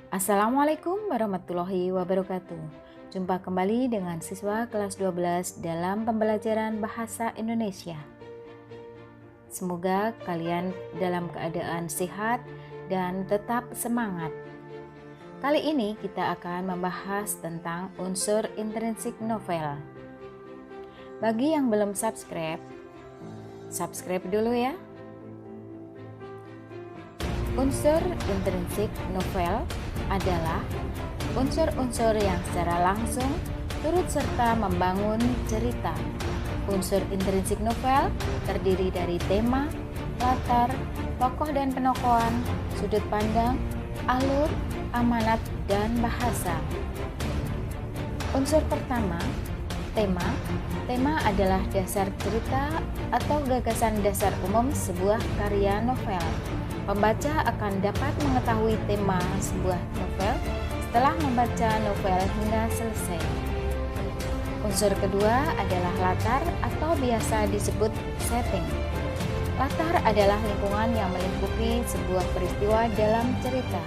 Assalamualaikum warahmatullahi wabarakatuh. Jumpa kembali dengan siswa kelas 12 dalam pembelajaran bahasa Indonesia. Semoga kalian dalam keadaan sehat dan tetap semangat. Kali ini kita akan membahas tentang unsur intrinsik novel. Bagi yang belum subscribe dulu ya. Unsur intrinsik novel adalah unsur-unsur yang secara langsung turut serta membangun cerita. Unsur intrinsik novel terdiri dari tema, latar, tokoh dan penokohan, sudut pandang, alur, amanat, dan bahasa. Unsur pertama, tema. Tema adalah dasar cerita atau gagasan dasar umum sebuah karya novel. Pembaca akan dapat mengetahui tema sebuah novel setelah membaca novel hingga selesai. Unsur kedua adalah latar atau biasa disebut setting. Latar adalah lingkungan yang melingkupi sebuah peristiwa dalam cerita.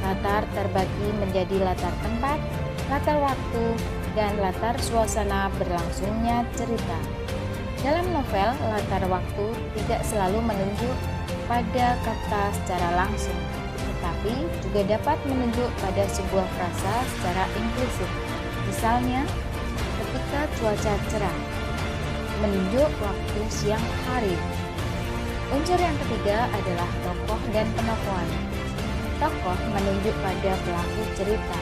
Latar terbagi menjadi latar tempat, latar waktu, dan latar suasana berlangsungnya cerita. Dalam novel, latar waktu tidak selalu menunjuk pada kata secara langsung, tetapi juga dapat menunjuk pada sebuah frasa secara implisit. Misalnya, ketika cuaca cerah, menunjuk waktu siang hari. Unsur yang ketiga adalah tokoh dan penokohan. Tokoh menunjuk pada pelaku cerita,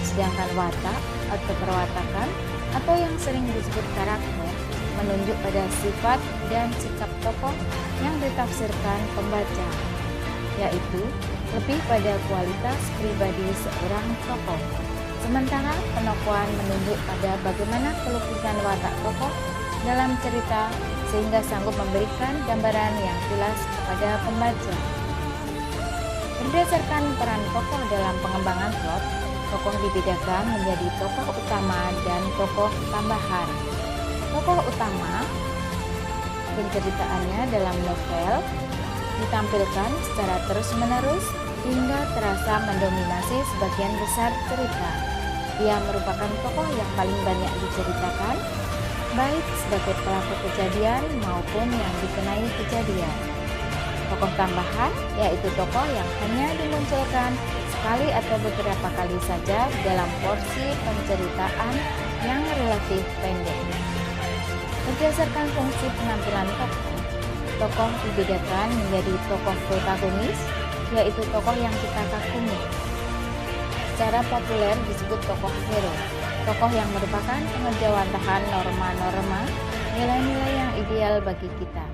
sedangkan watak atau perwatakan atau yang sering disebut karakter menunjuk pada sifat dan sikap tokoh yang ditafsirkan pembaca, yaitu lebih pada kualitas pribadi seorang tokoh. Sementara penokohan menunjuk pada bagaimana pelukisan watak tokoh dalam cerita sehingga sanggup memberikan gambaran yang jelas kepada pembaca. Berdasarkan peran tokoh dalam pengembangan plot, tokoh dibedakan menjadi tokoh utama dan tokoh tambahan. Tokoh utama penceritaannya dalam novel ditampilkan secara terus-menerus hingga terasa mendominasi sebagian besar cerita. Ia merupakan tokoh yang paling banyak diceritakan, baik sebagai pelaku kejadian maupun yang dikenai kejadian. Tokoh tambahan yaitu tokoh yang hanya dimunculkan sekali atau beberapa kali saja dalam porsi penceritaan yang relatif pendek. Berdasarkan fungsi penampilan tokoh dibedakan menjadi tokoh protagonis, yaitu tokoh yang kita kagumi. Secara populer disebut tokoh hero, tokoh yang merupakan pengejawantahan norma-norma, nilai-nilai yang ideal bagi kita.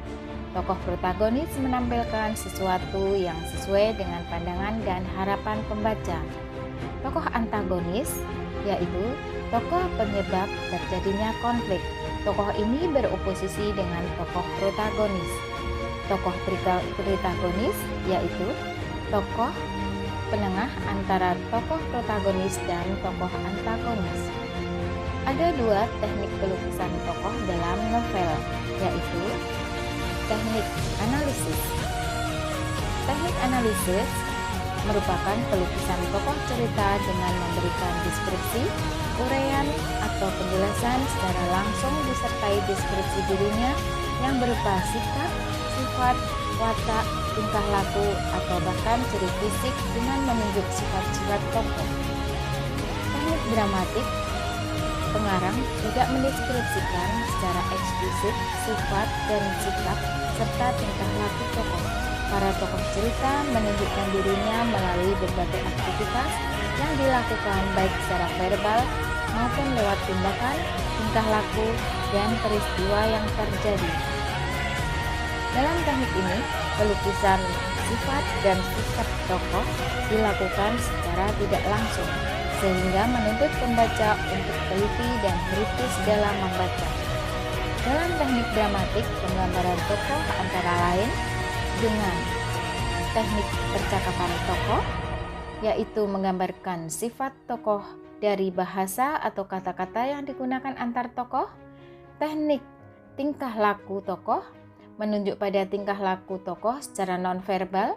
Tokoh protagonis menampilkan sesuatu yang sesuai dengan pandangan dan harapan pembaca. Tokoh antagonis yaitu tokoh penyebab terjadinya konflik. Tokoh ini beroposisi dengan tokoh protagonis. Tokoh protagonis yaitu tokoh penengah antara tokoh protagonis dan tokoh antagonis. Ada dua teknik pelukisan tokoh dalam novel, yaitu teknik analisis. Teknik analisis merupakan pelukisan tokoh cerita dengan memberikan deskripsi, uraian, atau penjelasan secara langsung disertai deskripsi dirinya yang berupa sikap, sifat, watak, tingkah laku, atau bahkan ciri fisik dengan menunjuk sifat-sifat tokoh. Teknik dramatik, pengarang tidak mendeskripsikan secara eksplisit sifat dan sikap serta tingkah laku tokoh. Para tokoh cerita menunjukkan dirinya melalui berbagai aktivitas yang dilakukan baik secara verbal maupun lewat tindakan, tingkah laku, dan peristiwa yang terjadi. Dalam teknik ini, pelukisan sifat dan sikap tokoh dilakukan secara tidak langsung, sehingga menuntut pembaca untuk teliti dan kritis dalam membaca. Dalam teknik dramatik, penggambaran tokoh antara lain dengan teknik percakapan tokoh, yaitu menggambarkan sifat tokoh dari bahasa atau kata-kata yang digunakan antar tokoh. Teknik tingkah laku tokoh menunjuk pada tingkah laku tokoh secara nonverbal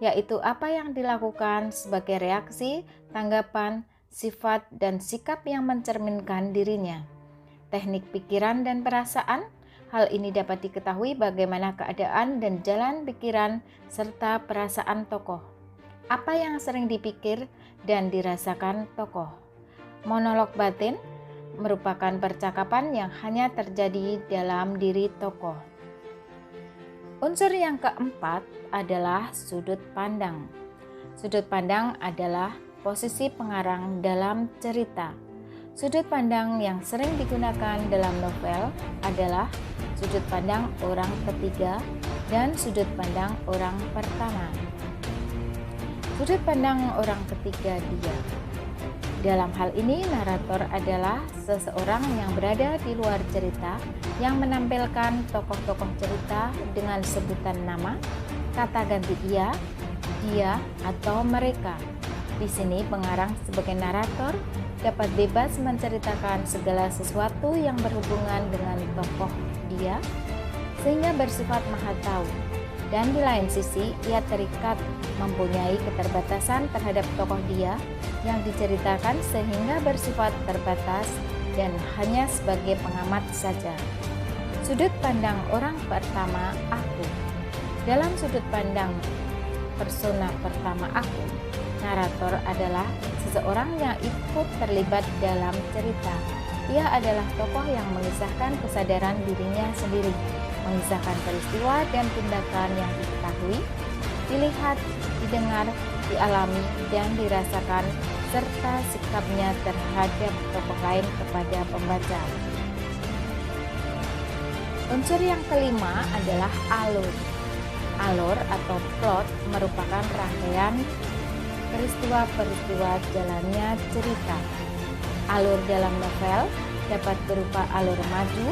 yaitu apa yang dilakukan sebagai reaksi, tanggapan, sifat, dan sikap yang mencerminkan dirinya. Teknik pikiran dan perasaan, hal ini dapat diketahui bagaimana keadaan dan jalan pikiran serta perasaan tokoh. Apa yang sering dipikir dan dirasakan tokoh. Monolog batin merupakan percakapan yang hanya terjadi dalam diri tokoh. Unsur yang keempat adalah sudut pandang. Sudut pandang adalah posisi pengarang dalam cerita. Sudut pandang yang sering digunakan dalam novel adalah sudut pandang orang ketiga dan sudut pandang orang pertama. Sudut pandang orang ketiga dia. Dalam hal ini, narator adalah seseorang yang berada di luar cerita yang menampilkan tokoh-tokoh cerita dengan sebutan nama, kata ganti ia, dia, atau mereka. Di sini pengarang sebagai narator dapat bebas menceritakan segala sesuatu yang berhubungan dengan tokoh dia sehingga bersifat maha tahu, dan di lain sisi ia terikat mempunyai keterbatasan terhadap tokoh dia yang diceritakan sehingga bersifat terbatas dan hanya sebagai pengamat saja. Sudut pandang orang pertama aku. Dalam sudut pandang persona pertama aku, narator adalah seseorang yang ikut terlibat dalam cerita. Ia adalah tokoh yang mengisahkan kesadaran dirinya sendiri, mengisahkan peristiwa dan tindakan yang diketahui, dilihat, didengar, dialami, dan dirasakan, serta sikapnya terhadap tokoh lain kepada pembaca. Unsur yang kelima adalah alur. Alur atau plot merupakan rangkaian peristiwa-peristiwa jalannya cerita. Alur dalam novel dapat berupa alur maju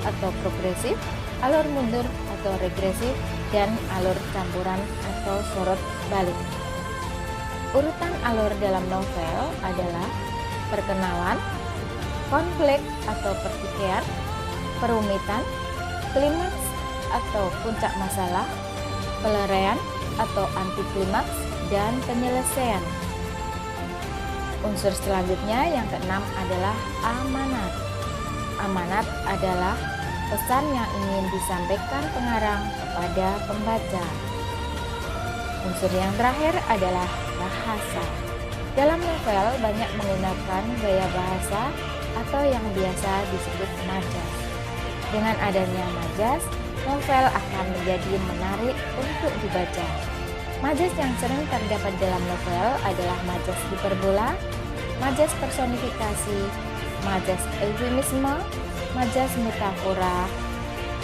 atau progresif, alur mundur atau regresif, dan alur campuran atau sorot balik. Urutan alur dalam novel adalah perkenalan, konflik atau pertikaian, perumitan, klimaks atau puncak masalah, pelarian atau antiklimaks, dan penyelesaian. Unsur selanjutnya yang keenam adalah amanat. Amanat adalah pesan yang ingin disampaikan pengarang kepada pembaca. Unsur yang terakhir adalah bahasa. Dalam novel banyak menggunakan gaya bahasa atau yang biasa disebut majas. Dengan adanya majas, novel akan menjadi menarik untuk dibaca. Majas yang sering terdapat dalam novel adalah majas hiperbola, majas personifikasi, majas eufemisme, majas metafora,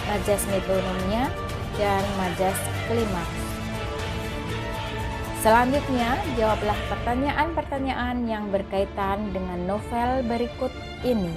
majas metonimia, dan majas klimaks. Selanjutnya, jawablah pertanyaan-pertanyaan yang berkaitan dengan novel berikut ini.